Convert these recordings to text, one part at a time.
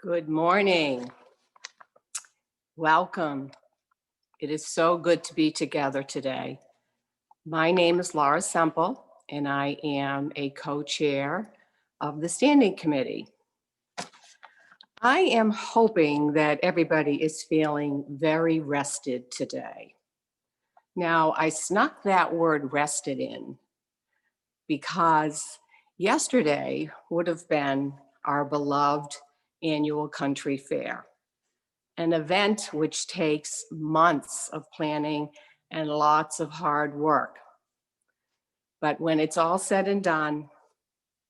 Good morning. Welcome. It is so good to be together today. My name is Lara Semple, and I am a co-chair of the Standing Committee. I am hoping that everybody is feeling very rested today. Now, I snuck that word rested in because yesterday would have been our beloved annual country fair, an event which takes months of planning and lots of hard work. But when it's all said and done,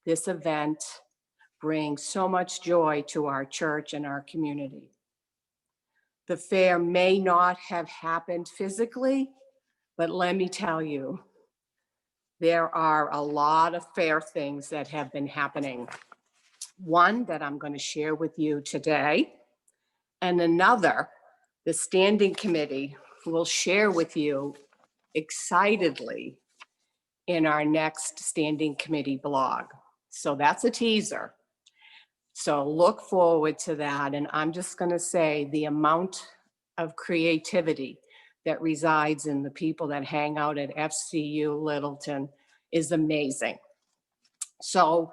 this event brings so much joy to our church and our community. The fair may not have happened physically, but let me tell you, there are a lot of fair things that have been happening. One that I'm going to share with you today, and another the Standing Committee will share with you excitedly in our next Standing Committee blog. So that's a teaser. So look forward to that. And I'm just going to say the amount of creativity that resides in the people that hang out at FCU Littleton is amazing. So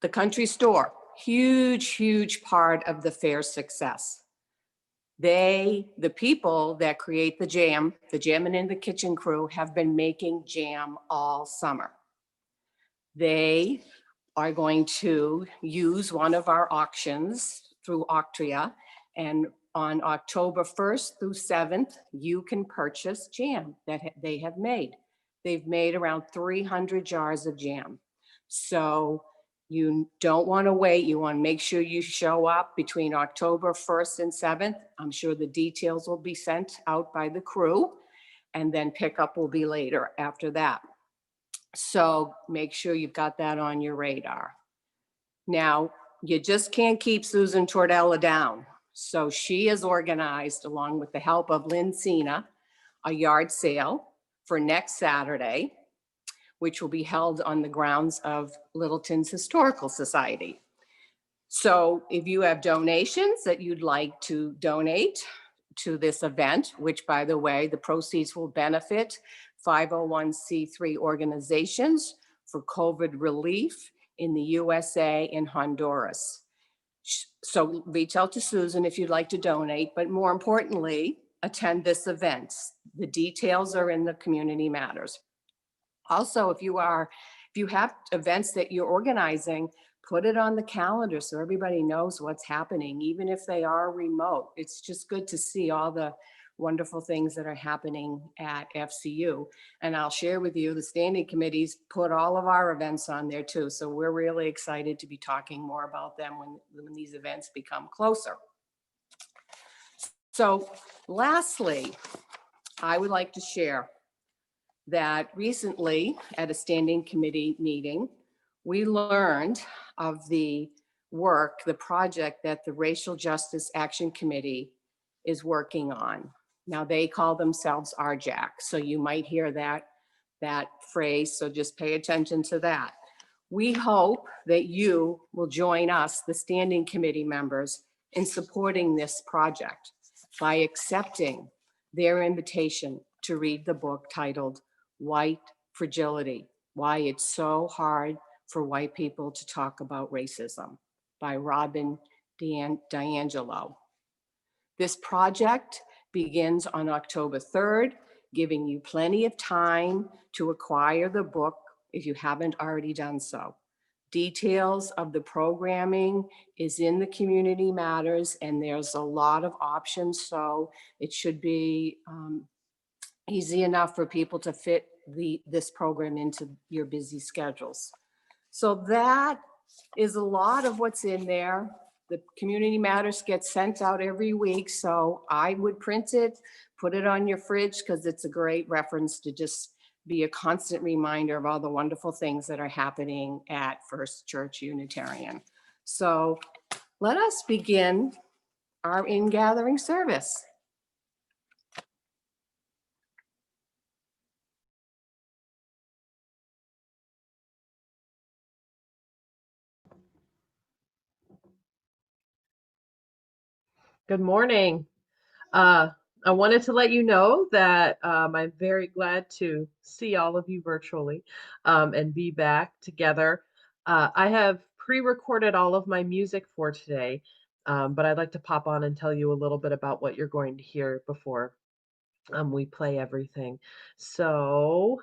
the country store, huge part of the fair's success. The people that create the jam and in the kitchen crew have been making jam all summer. They are going to use one of our auctions through Octria, and on October 1st through 7th, you can purchase jam that they have made. They've made around 300 jars of jam. So you don't want to wait. You want to make sure you show up between October 1st and 7th. I'm sure the details will be sent out by the crew, and then pickup will be later after that. So make sure you've got that on your radar. Now, you just can't keep Susan Tortella down. So she has organized, along with the help of Lynn Cena, a yard sale for next Saturday, which will be held on the grounds of Littleton's Historical Society. So if you have donations that you'd like to donate to this event, which, by the way, the proceeds will benefit 501c3 organizations for COVID relief in the USA and Honduras. So reach out to Susan if you'd like to donate, but more importantly, attend this event. The details are in the Community Matters. Also, if you have events that you're organizing, put it on the calendar so everybody knows what's happening, even if they are remote. It's just good to see all the wonderful things that are happening at FCU. And I'll share with you, the Standing Committees put all of our events on there too. So we're really excited to be talking more about them when these events become closer. So lastly, I would like to share that recently at a Standing Committee meeting, we learned of the project that the Racial Justice Action Committee is working on. Now they call themselves RJAC, so you might hear that phrase, so just pay attention to that. We hope that you will join us, the Standing Committee members, in supporting this project by accepting their invitation to read the book titled White Fragility: Why It's So Hard for White People to Talk About Racism by Robin DiAngelo. This project begins on October 3rd, giving you plenty of time to acquire the book if you haven't already done so. Details of the programming is in the Community Matters, and there's a lot of options, so it should be easy enough for people to fit this program into your busy schedules. So that is a lot of what's in there. The Community Matters gets sent out every week, so I would print it, put it on your fridge, because it's a great reference to just be a constant reminder of all the wonderful things that are happening at First Church Unitarian. So let us begin our ingathering service. Good morning. I wanted to let you know that I'm very glad to see all of you virtually and be back together. I have pre-recorded all of my music for today, but I'd like to pop on and tell you a little bit about what you're going to hear before we play everything. So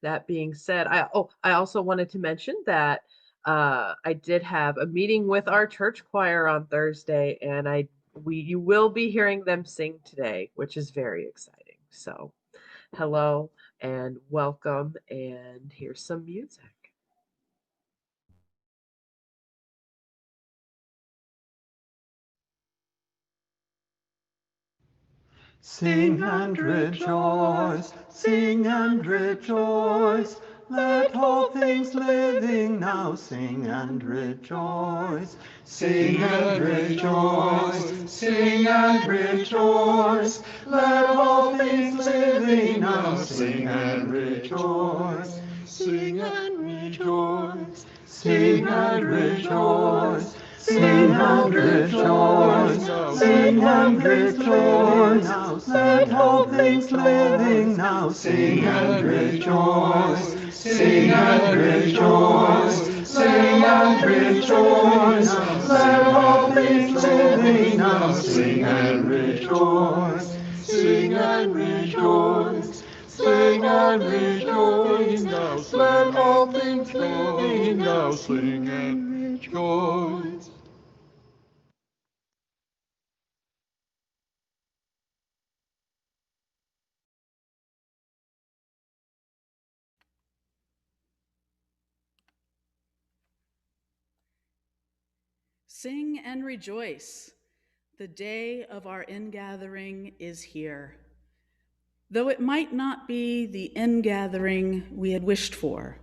that being said, I also wanted to mention that I did have a meeting with our church choir on Thursday, and you will be hearing them sing today, which is very exciting. So hello and welcome, and here's some music. Sing and rejoice, sing and rejoice. Let all things living now sing and rejoice. Sing and rejoice, sing and rejoice. Let all things living now sing and rejoice. Sing and rejoice, sing and rejoice. Sing and rejoice, sing and rejoice. Let all things living now sing and rejoice. Sing and rejoice, sing and rejoice. Let all things living now sing and rejoice. Sing and rejoice, sing and rejoice. Let all things living now sing and rejoice. Sing and rejoice. The day of our ingathering is here. Though it might not be the ingathering we had wished for,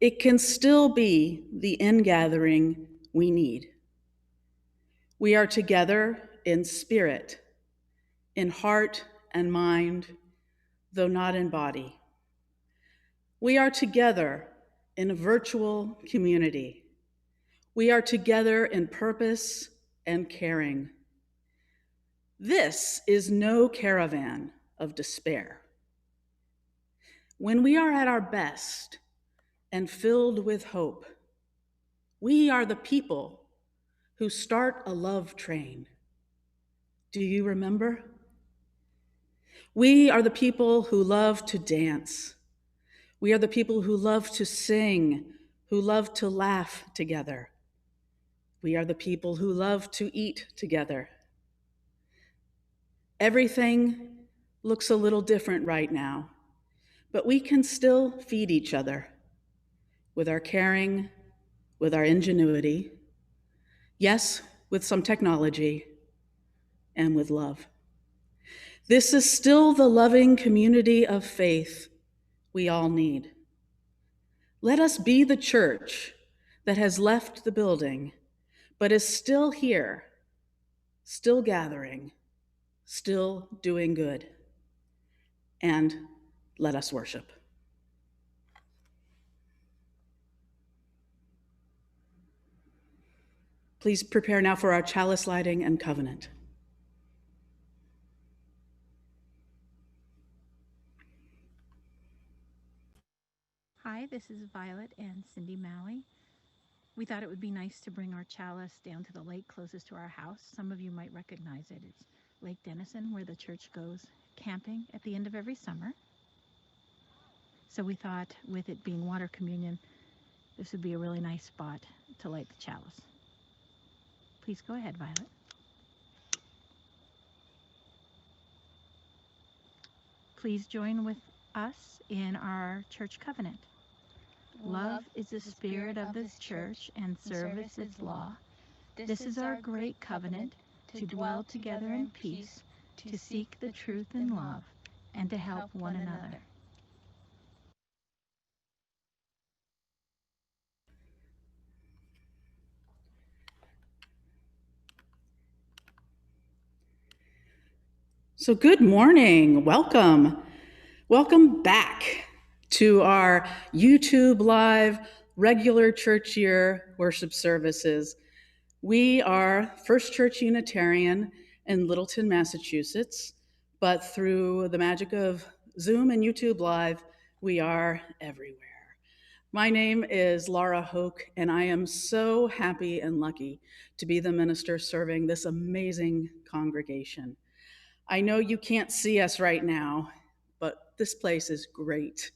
it can still be the ingathering we need. We are together in spirit, in heart and mind, though not in body. We are together in a virtual community. We are together in purpose and caring. This is no caravan of despair. When we are at our best and filled with hope, we are the people who start a love train. Do you remember? We are the people who love to dance. We are the people who love to sing, who love to laugh together. We are the people who love to eat together. Everything looks a little different right now, but we can still feed each other with our caring, with our ingenuity, yes, with some technology, and with love. This is still the loving community of faith we all need. Let us be the church that has left the building, but is still here, still gathering, still doing good. And let us worship. Please prepare now for our chalice lighting and covenant. Hi, this is Violet and Cindy Malley. We thought it would be nice to bring our chalice down to the lake closest to our house. Some of you might recognize it. It's Lake Denison, where the church goes camping at the end of every summer. So we thought, with it being water communion, this would be a really nice spot to light the chalice. Please go ahead, Violet. Please join with us in our church covenant. Love is the spirit of this church, and service its law. This is our great covenant, to dwell together in peace, to seek the truth in love, and to help one another. So good morning, welcome. Welcome back to our YouTube Live regular church year worship services. We are First Church Unitarian, in Littleton, Massachusetts, but through the magic of Zoom and YouTube Live, we are everywhere. My name is Lara Hoke, and I am so happy and lucky to be the minister serving this amazing congregation. I know you can't see us right now, but this place is great.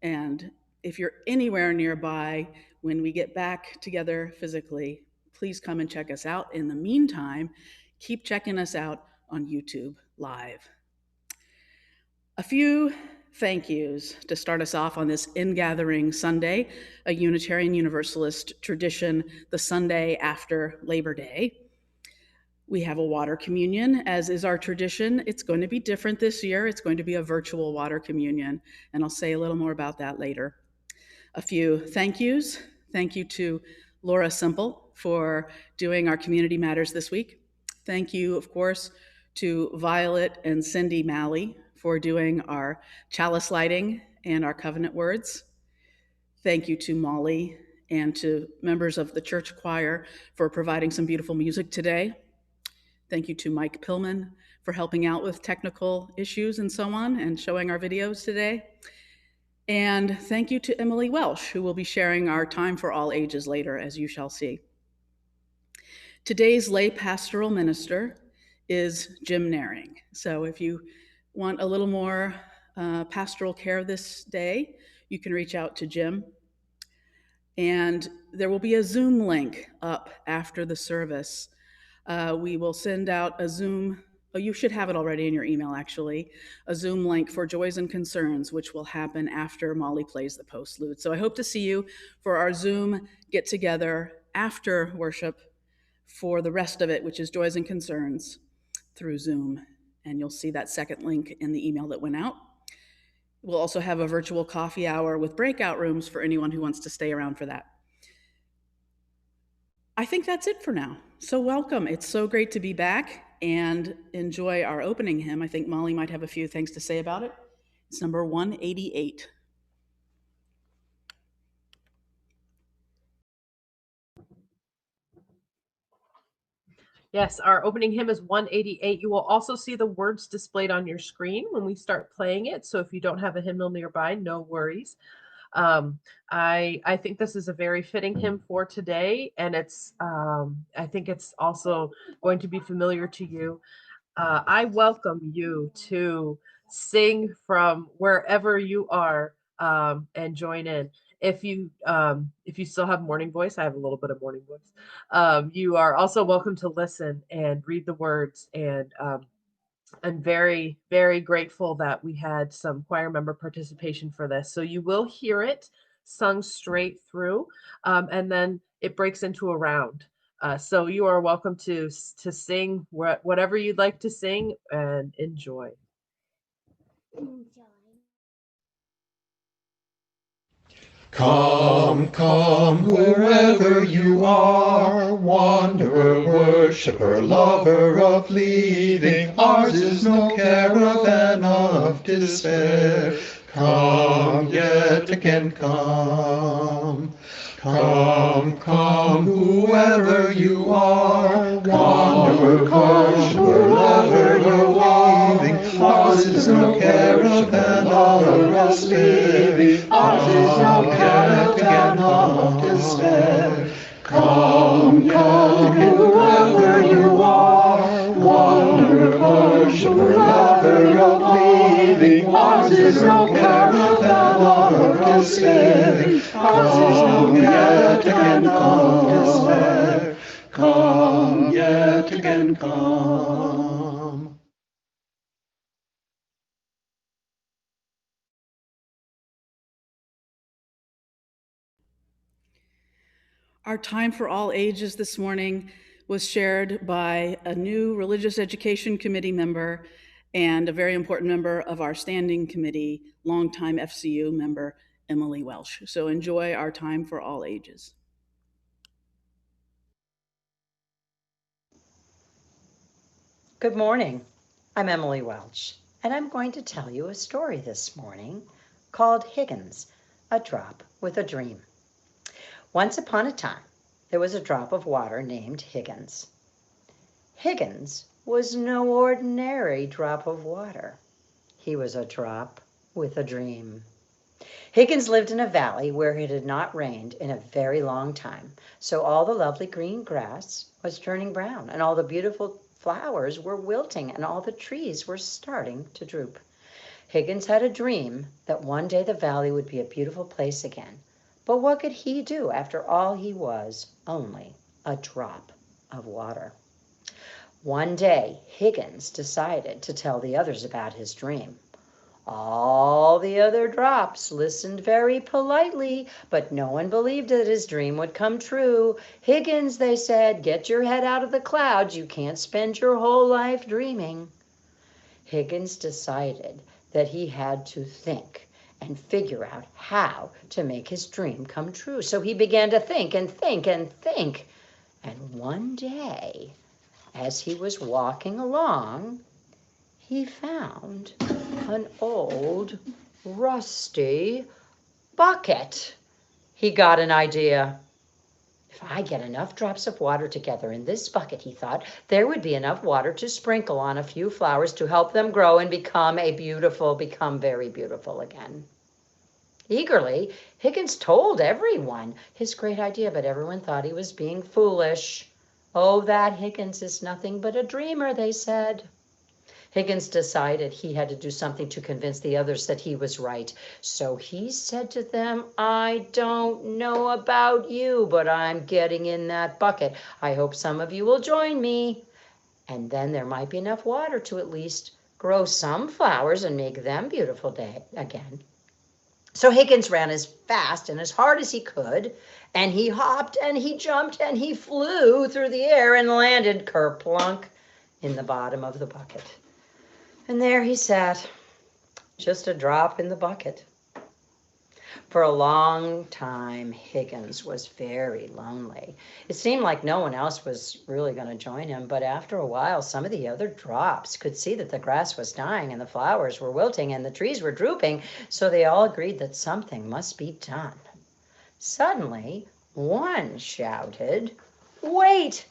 And if you're anywhere nearby, when we get back together physically, please come and check us out. In the meantime, keep checking us out on YouTube Live. A few thank yous to start us off on this Ingathering Sunday, a Unitarian Universalist tradition, the Sunday after Labor Day. We have a water communion, as is our tradition. It's going to be different this year. It's going to be a virtual water communion, and I'll say a little more about that later. A few thank yous. Thank you to Laura Semple for doing our Community Matters this week. Thank you, of course, to Violet and Cindy Malley for doing our chalice lighting and our covenant words. Thank you to Malley and to members of the church choir for providing some beautiful music today. Thank you to Mike Pillman for helping out with technical issues and so on and showing our videos today. And thank you to Emily Welch, who will be sharing our Time for All Ages later, as you shall see. Today's lay pastoral minister is Jim Naring. So if you want a little more pastoral care this day, you can reach out to Jim. And there will be a Zoom link up after the service. We will send out a Zoom, you should have it already in your email actually, a Zoom link for Joys and Concerns, which will happen after Malley plays the postlude. So I hope to see you for our Zoom get together after worship for the rest of it, which is Joys and Concerns through Zoom. And you'll see that second link in the email that went out. We'll also have a virtual coffee hour with breakout rooms for anyone who wants to stay around for that. I think that's it for now. So welcome. It's so great to be back and enjoy our opening hymn. I think Molly might have a few things to say about it. It's number 188. Yes, our opening hymn is 188. You will also see the words displayed on your screen when we start playing it. So if you don't have a hymnal nearby, no worries. I think this is a very fitting hymn for today, and it's I think it's also going to be familiar to you. I welcome you to sing from wherever you are and join in. If you still have morning voice, I have a little bit of morning voice. You are also welcome to listen and read the words. And I'm very, very grateful that we had some choir member participation for this. So you will hear it sung straight through, and then it breaks into a round. So you are welcome to sing whatever you'd like to sing and enjoy. Come, come, wherever you are, wanderer, worshipper, lover of leaving, ours is no caravan of despair. Come, yet again come. Come, come, whoever you are, wanderer, worshipper, lover of leaving, ours is no caravan of living, ours is no caravan of despair. Come, come, whoever you are, wanderer, worshipper, lover of leaving, ours is no caravan of despair. Ours is no yet again come despair. Come, yet again come. Our Time for All Ages this morning was shared by a new Religious Education Committee member and a very important member of our standing committee, longtime FCU member, Emily Welch. So enjoy our Time for All Ages. Good morning. I'm Emily Welch, and I'm going to tell you a story this morning called Higgins, A Drop with a Dream. Once upon a time, there was a drop of water named Higgins. Higgins was no ordinary drop of water. He was a drop with a dream. Higgins lived in a valley where it had not rained in a very long time, so all the lovely green grass was turning brown, and all the beautiful flowers were wilting, and all the trees were starting to droop. Higgins had a dream that one day the valley would be a beautiful place again. But what could he do after all he was? Only a drop of water. One day, Higgins decided to tell the others about his dream. All the other drops listened very politely, but no one believed that his dream would come true. Higgins, they said, get your head out of the clouds. You can't spend your whole life dreaming. Higgins decided that he had to think and figure out how to make his dream come true. So he began to think and think and think. And one day, as he was walking along, he found an old, rusty bucket. He got an idea. If I get enough drops of water together in this bucket, he thought, there would be enough water to sprinkle on a few flowers to help them grow and become very beautiful again. Eagerly, Higgins told everyone his great idea, but everyone thought he was being foolish. Oh, that Higgins is nothing but a dreamer, they said. Higgins decided he had to do something to convince the others that he was right. So he said to them, I don't know about you, but I'm getting in that bucket. I hope some of you will join me. And then there might be enough water to at least grow some flowers and make them beautiful again. So Higgins ran as fast and as hard as he could, and he hopped and he jumped and he flew through the air and landed kerplunk in the bottom of the bucket. And there he sat, just a drop in the bucket. For a long time, Higgins was very lonely. It seemed like no one else was really going to join him, but after a while, some of the other drops could see that the grass was dying and the flowers were wilting and the trees were drooping, so they all agreed that something must be done. Suddenly, one shouted, Wait!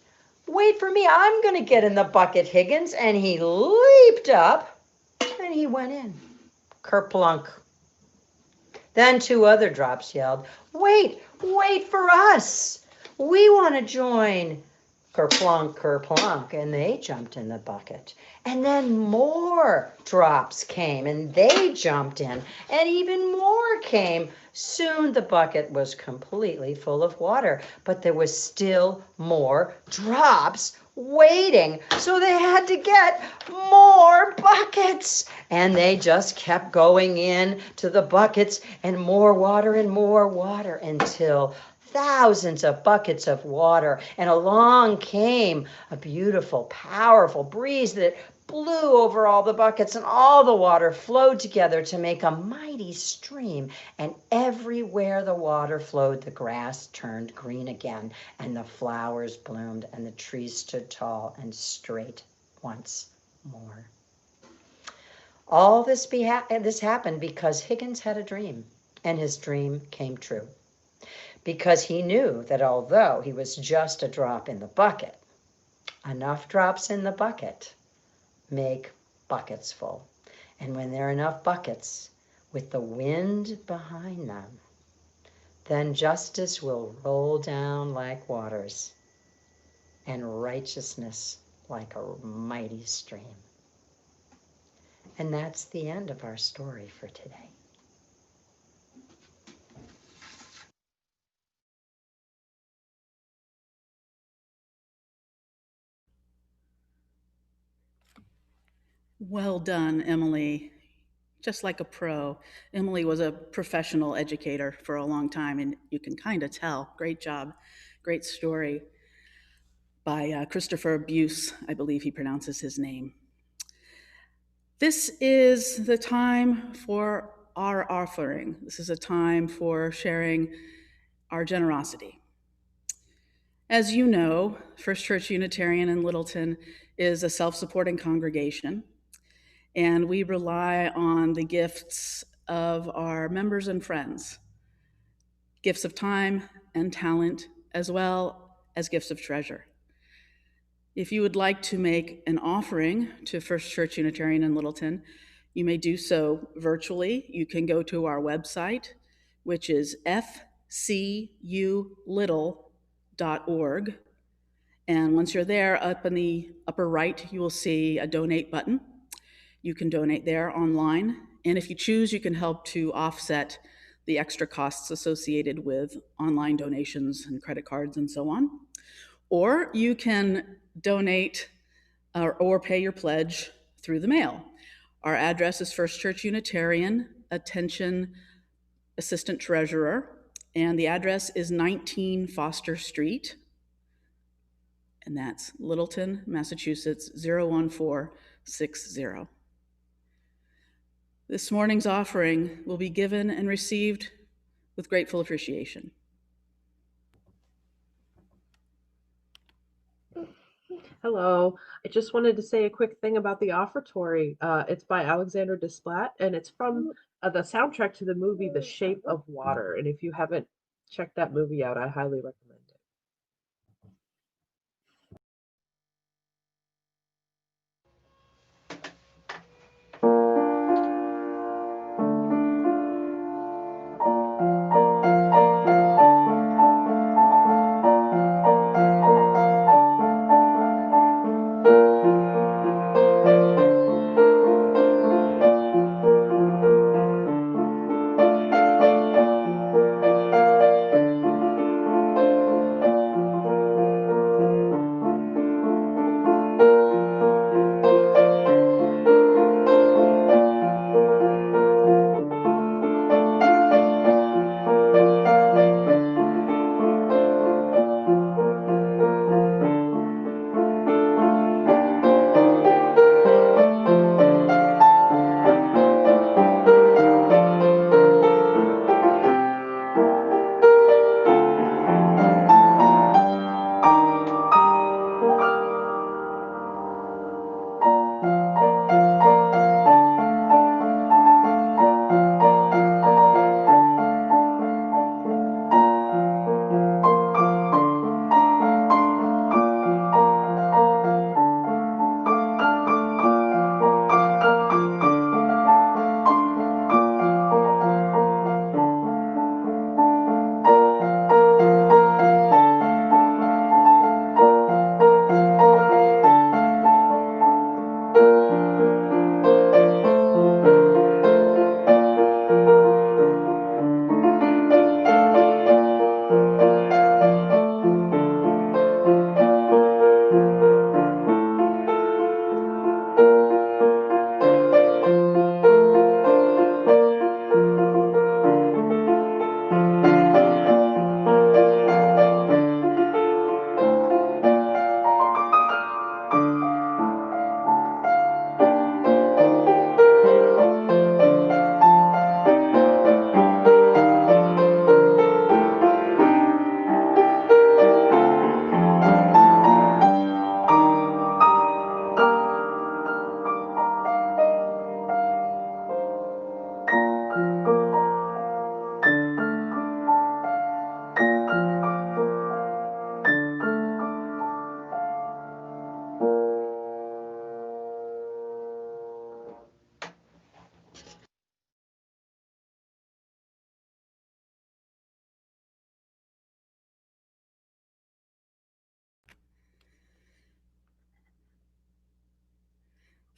Wait for me, I'm going to get in the bucket, Higgins. And he leaped up and he went in. Kerplunk. Then two other drops yelled, Wait for us. We want to join. Kerplunk, kerplunk. And they jumped in the bucket. And then more drops came and they jumped in. And even more came. Soon the bucket was completely full of water, but there was still more drops waiting. So they had to get more buckets. And they just kept going in to the buckets and more water until thousands of buckets of water. And along came a beautiful, powerful breeze that blew over all the buckets, and all the water flowed together to make a mighty stream. And everywhere the water flowed, the grass turned green again, and the flowers bloomed, and the trees stood tall and straight once more. All this happened because Higgins had a dream, and his dream came true. Because he knew that although he was just a drop in the bucket, enough drops in the bucket make buckets full. And when there are enough buckets with the wind behind them, then justice will roll down like waters and righteousness like a mighty stream. And that's the end of our story for today. Well done, Emily. Just like a pro. Emily was a professional educator for a long time, and you can kind of tell. Great job. Great story by Christopher Buice, I believe he pronounces his name. This is the time for our offering. This is a time for sharing our generosity. As you know, First Church Unitarian in Littleton is a self-supporting congregation, and we rely on the gifts of our members and friends, gifts of time and talent, as well as gifts of treasure. If you would like to make an offering to First Church Unitarian in Littleton, you may do so virtually. You can go to our website, which is fculittle.org. And once you're there, up in the upper right, you will see a donate button. You can donate there online. And if you choose, you can help to offset the extra costs associated with online donations and credit cards and so on. Or you can donate or pay your pledge through the mail. Our address is First Church Unitarian, attention Assistant Treasurer, and the address is 19 Foster Street, and that's Littleton, Massachusetts, 01460. This morning's offering will be given and received with grateful appreciation. Hello. I just wanted to say a quick thing about the Offertory. It's by Alexandre Desplat, and it's from the soundtrack to the movie The Shape of Water. And if you haven't checked that movie out, I highly recommend it.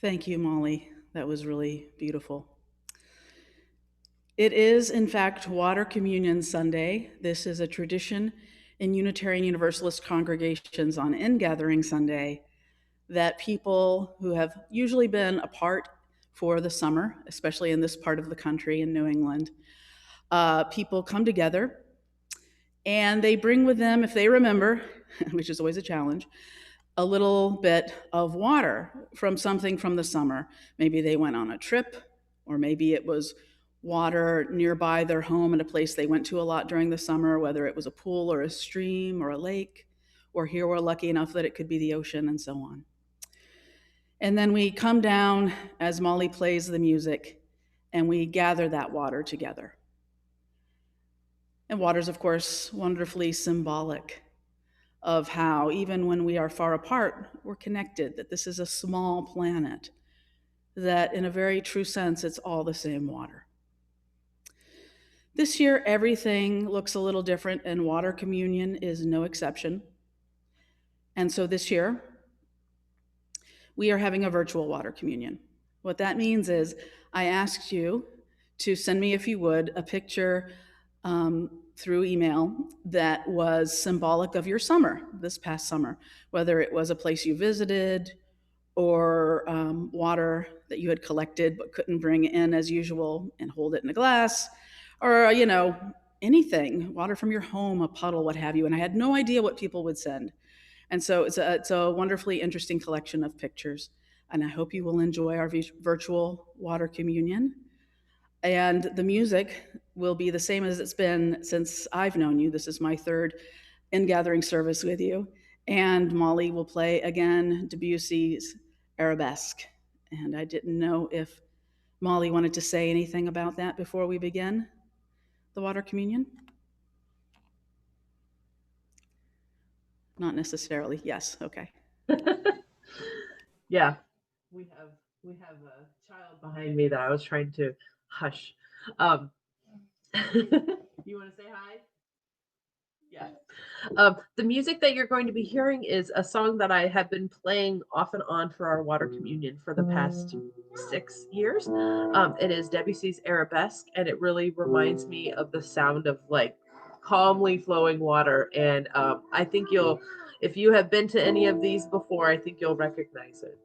Thank you, Molly. That was really beautiful. It is, in fact, Water Communion Sunday. This is a tradition in Unitarian Universalist congregations on Ingathering Sunday that people who have usually been apart for the summer, especially in this part of the country in New England, people come together and they bring with them, if they remember, which is always a challenge, a little bit of water from something from the summer. Maybe they went on a trip, or maybe it was water nearby their home at a place they went to a lot during the summer, whether it was a pool or a stream or a lake, or here we're lucky enough that it could be the ocean and so on. And then we come down as Molly plays the music and we gather that water together. And water's, of course, wonderfully symbolic of how even when we are far apart, we're connected, that this is a small planet, that in a very true sense, it's all the same water. This year, everything looks a little different, and water communion is no exception. And so this year, we are having a virtual water communion. What that means is I asked you to send me, if you would, a picture through email that was symbolic of your summer, this past summer, whether it was a place you visited or water that you had collected but couldn't bring in as usual and hold it in a glass, or, you know, anything, water from your home, a puddle, what have you. And I had no idea what people would send. And so it's a wonderfully interesting collection of pictures. And I hope you will enjoy our virtual water communion. And the music will be the same as it's been since I've known you. This is my third Ingathering service with you. And Malley will play again Debussy's Arabesque. And I didn't know if Malley wanted to say anything about that before we begin the water communion. Not necessarily. Yes. Okay. Yeah, we have a child behind me that I was trying to hush. You want to say hi? Yeah. The music that you're going to be hearing is a song that I have been playing off and on for our water communion for the past 6 years. It is Debussy's Arabesque, and it really reminds me of the sound of like calmly flowing water. And I think if you have been to any of these before, I think you'll recognize it.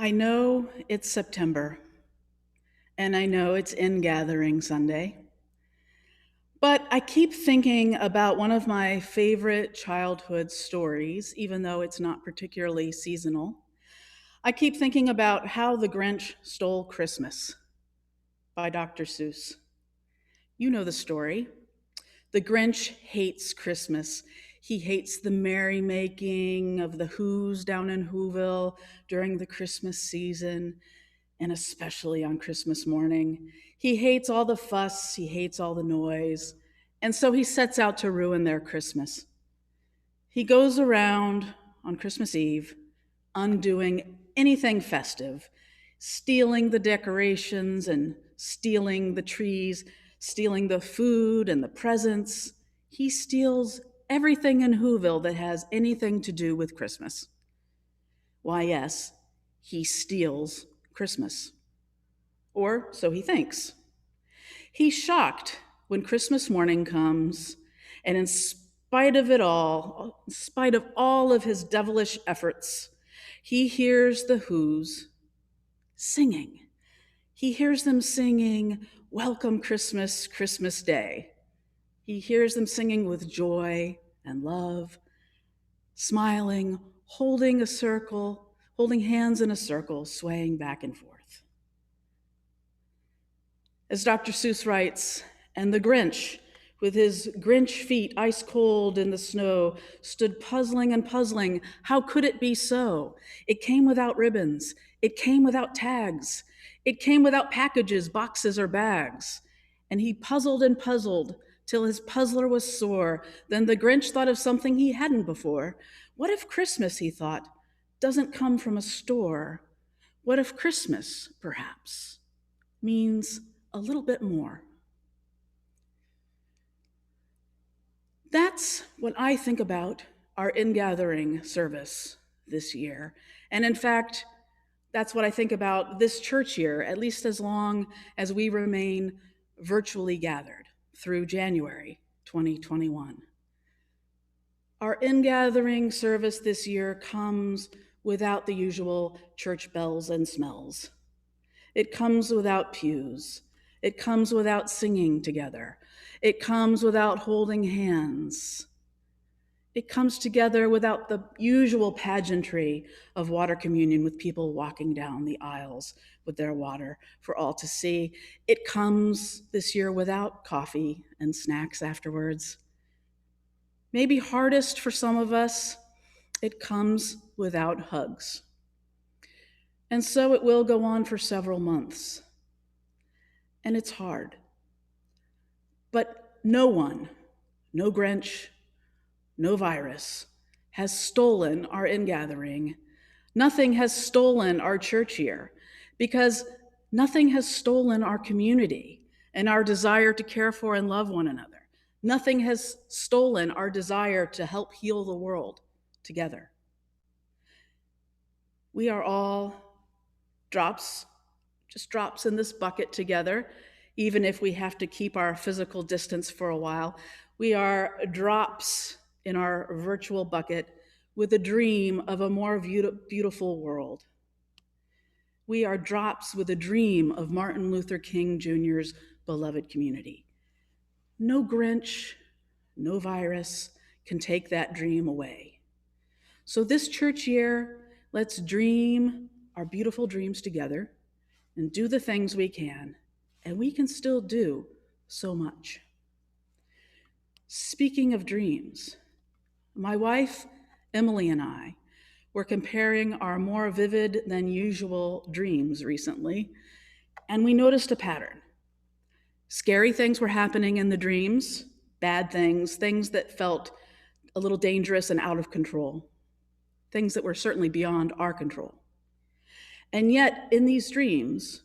I know it's September, and I know it's Ingathering Sunday, but I keep thinking about one of my favorite childhood stories, even though it's not particularly seasonal. I keep thinking about How the Grinch Stole Christmas by Dr. Seuss. You know the story. The Grinch hates Christmas. He hates the merrymaking of the Who's down in Whoville during the Christmas season, and especially on Christmas morning. He hates all the fuss, he hates all the noise, and so he sets out to ruin their Christmas. He goes around on Christmas Eve, undoing anything festive, stealing the decorations and stealing the trees, stealing the food and the presents. He steals everything in Whoville that has anything to do with Christmas. Why, yes, he steals Christmas. Or so he thinks. He's shocked when Christmas morning comes, and in spite of it all, in spite of all of his devilish efforts, he hears the Who's singing. He hears them singing, "Welcome Christmas, Christmas Day." He hears them singing with joy and love, smiling, holding hands in a circle, swaying back and forth. As Dr. Seuss writes, and the Grinch, with his Grinch feet ice cold in the snow, stood puzzling and puzzling. How could it be so? It came without ribbons. It came without tags. It came without packages, boxes, or bags. And he puzzled and puzzled till his puzzler was sore. Then the Grinch thought of something he hadn't before. What if Christmas, he thought, doesn't come from a store? What if Christmas, perhaps, means a little bit more? That's what I think about our ingathering service this year. And in fact, that's what I think about this church year, at least as long as we remain virtually gathered through January 2021. Our ingathering service this year comes without the usual church bells and smells. It comes without pews. It comes without singing together. It comes without holding hands. It comes together without the usual pageantry of water communion with people walking down the aisles with their water for all to see. It comes this year without coffee and snacks afterwards. Maybe hardest for some of us, it comes without hugs. And so it will go on for several months. And it's hard. But no one, no Grinch, no virus, has stolen our ingathering. Nothing has stolen our church year, because nothing has stolen our community and our desire to care for and love one another. Nothing has stolen our desire to help heal the world together. We are all just drops in this bucket together, even if we have to keep our physical distance for a while. We are drops in our virtual bucket with a dream of a more beautiful world. We are drops with a dream of Martin Luther King Jr.'s beloved community. No Grinch, no virus can take that dream away. So this church year, let's dream our beautiful dreams together and do the things we can, and we can still do so much. Speaking of dreams, my wife, Emily, and I were comparing our more vivid than usual dreams recently, and we noticed a pattern. Scary things were happening in the dreams, bad things, things that felt a little dangerous and out of control, things that were certainly beyond our control. And yet, in these dreams,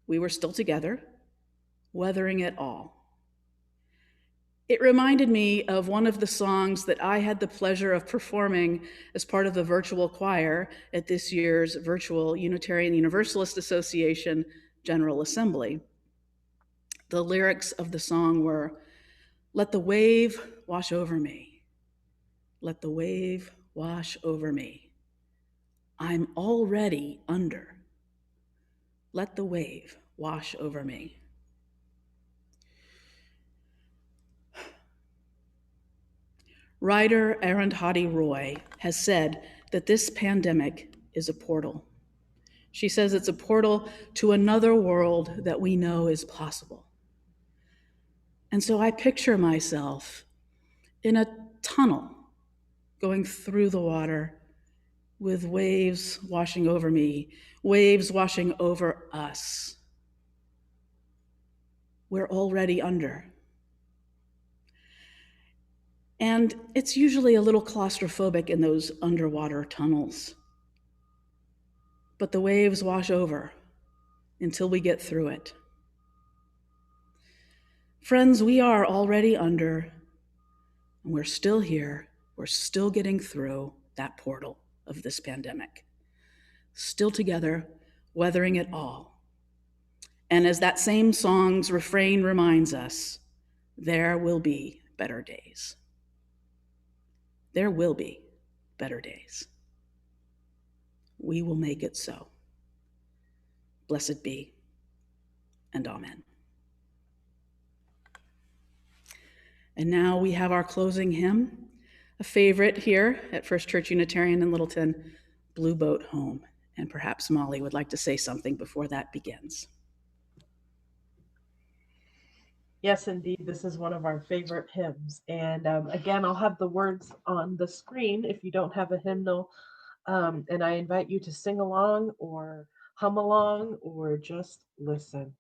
we were still together, weathering it all. It reminded me of one of the songs that I had the pleasure of performing as part of the virtual choir at this year's virtual Unitarian Universalist Association General Assembly. The lyrics of the song were, "Let the wave wash over me. Let the wave wash over me. I'm already under. Let the wave wash over me. Writer Arundhati Roy has said that this pandemic is a portal. She says it's a portal to another world that we know is possible. And so I picture myself in a tunnel going through the water with waves washing over me, waves washing over us. We're already under. And it's usually a little claustrophobic in those underwater tunnels. But the waves wash over until we get through it. Friends, we are already under, and we're still here. We're still getting through that portal of this pandemic. Still together, weathering it all. And as that same song's refrain reminds us, there will be better days. There will be better days. We will make it so. Blessed be, and amen. And now we have our closing hymn, a favorite here at First Church Unitarian in Littleton, Blue Boat Home. And perhaps Malley would like to say something before that begins. Yes, indeed. This is one of our favorite hymns. And again, I'll have the words on the screen if you don't have a hymnal. And I invite you to sing along or hum along or just listen.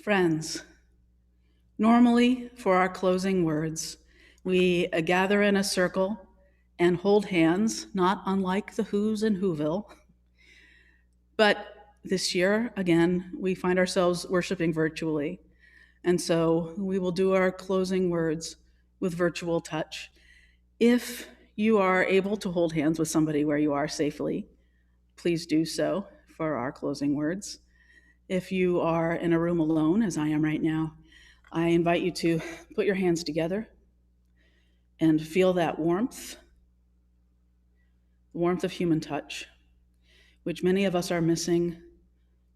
Friends, normally for our closing words, we gather in a circle and hold hands, not unlike the Who's in Whoville. But this year, again, we find ourselves worshiping virtually. And so we will do our closing words with virtual touch. If you are able to hold hands with somebody where you are safely, please do so for our closing words. If you are in a room alone, as I am right now, I invite you to put your hands together and feel that warmth, the warmth of human touch, which many of us are missing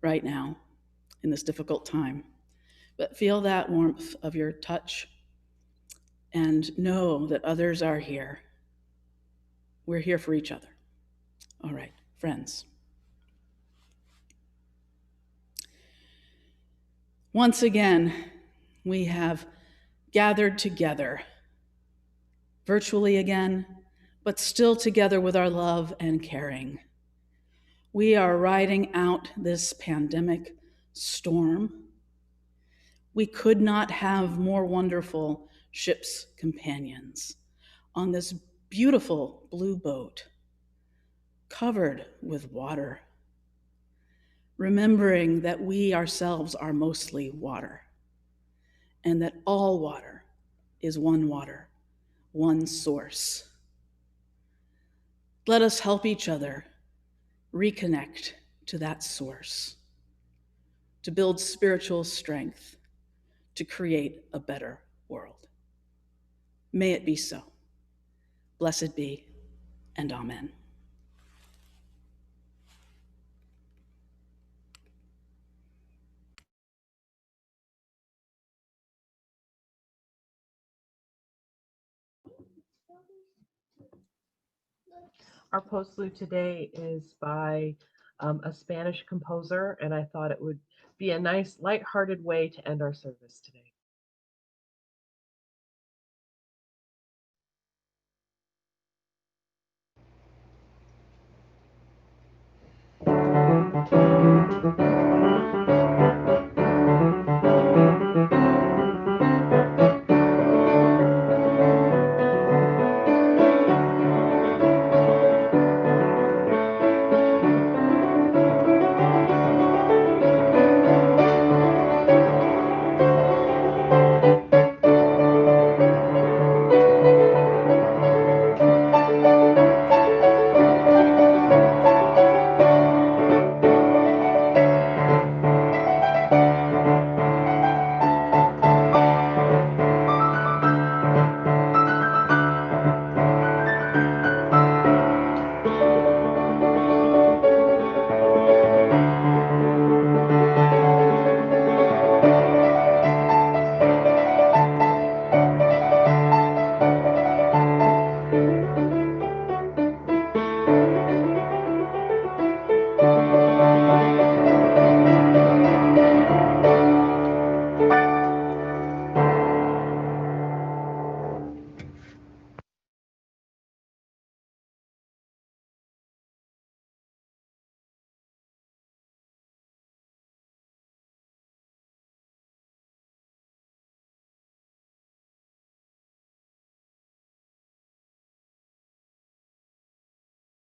right now in this difficult time. But feel that warmth of your touch and know that others are here. We're here for each other. All right, friends. Once again, we have gathered together, virtually again, but still together with our love and caring. We are riding out this pandemic storm. We could not have more wonderful ship's companions on this beautiful blue boat covered with water, remembering that we ourselves are mostly water and that all water is one water, one source. Let us help each other reconnect to that source, to build spiritual strength, to create a better world. May it be so. Blessed be, and amen. Our postlude today is by a Spanish composer, and I thought it would be a nice, lighthearted way to end our service today.